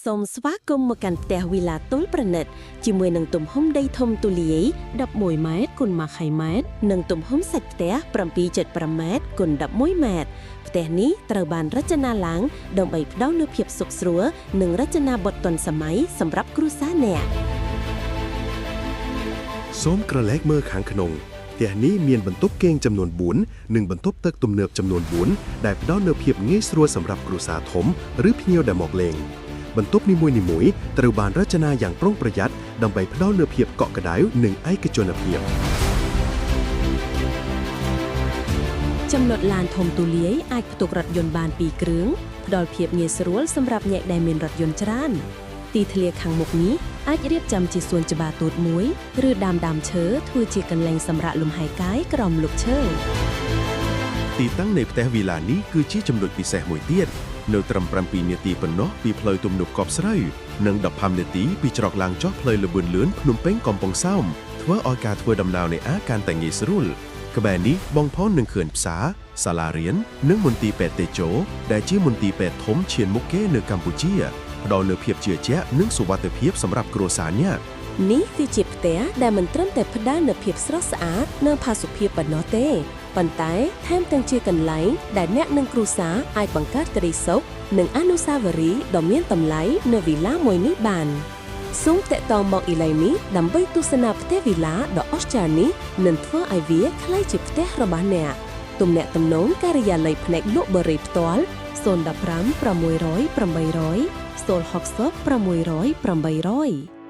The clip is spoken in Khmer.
សូមស្វាគមន៍មកកាន់ផ្ទះវីឡាទុលប្រណិតជាមួយនឹងទំហំដីធំទូលាយ11ម៉ែត្រគុណ20ម៉ែត្រនិងទំហំសាច់ផ្ទះ7.5ម៉ែត្រគុណ11ម៉ែត្រផ្ទះនេះត្រូវបានរចនាឡើងដើម្បីផ្ដល់នូវភាពសុខស្រួលនិងរចនាបថទាន់សម័យសម្រាប់គ្រួសារអ្នកសូមក្រឡេកមើលខាងក្នុងផ្ទះនេះមានបន្ទប់គេងចំនួន4និងបន្ទប់ទឹកទំនើបចំនួន4ដែលផ្ដល់នូវភាពងាយស្រួលសម្រាប់គ្រួសារធំឬភ្ញៀវដែលមកលេងបន្ទប់នីមួយៗត្រូវបានរចនាយ៉ាងប្រុងប្រយ័ត្នដើម្បីផ្ដល់នូវភាពកក់ក្ដៅនិងឯកជនភាពចំណុចឡានធំទូលាយអាចផ្ទុករថយន្តបាន2គ្រឿងផ្ដល់ភាពងាយស្រួលសម្រាប់អ្នកដែលមានរថយន្តច្រើនទីធ្លាខាងមុខនេះអាចរៀបចំជាសួនច្បារតូចមួយឬដើមឈើធ្វើជាកន្លែងសម្រាកលំហែកាយក្រោមម្លប់ឈើទីតាំងនៃផ្ទះវីឡានេះគឺជាចំណុចពិសេសមួយទៀតនៅត្រឹម7នាទីប៉ុណ្ណោះពីផ្លូវទំនប់កប់ស្រូវនិង15នាទីពីច្រកឡើងចុះផ្លូវលបឿនលឿនភ្នំពេញកំពង់សោមធ្វើឲ្យការធ្វើដំណើរនៃកាន់តែងាយស្រួលក្បែរនេះបងប្អូននឹងឃើញផ្សារសាលារៀននិងមន្ទីរពេទ្យតេជោដែលជាមន្ទីរពេទ្យធំឈានមុខគេនៅកម្ពុជាផ្ដល់នូវភាពជឿជាក់និងសុវត្ថិភាពសម្រាប់គ្រួសារអ្នកនេះគឺជាផ្ទះដែលមិនត្រឹមតែផ្ដល់នូវភាពស្រស់ស្អាតនិងផាសុកភាពប៉ុណ្ណោះទេប៉ុន្តែថែមទាំងជាកន្លែងដែលអ្នកនិងគ្រួសារអាចបង្កើតក្ដីសុខនិងអនុស្សាវរីយ៍ដ៏មានតម្លៃនៅវីឡាមួយនេះបានសូមតាក់ទងមកឥឡូវនេះដើម្បីទស្សនាផ្ទះវីឡាដ៏អស្ចារ្យនេះនិងធ្វើឲ្យវាក្លាយជាផ្ទះរបស់អ្នកទំនាក់ទំនងការិយាល័យផ្នែកលក់បរិយាផ្ទាល់015 600 800 060 600 800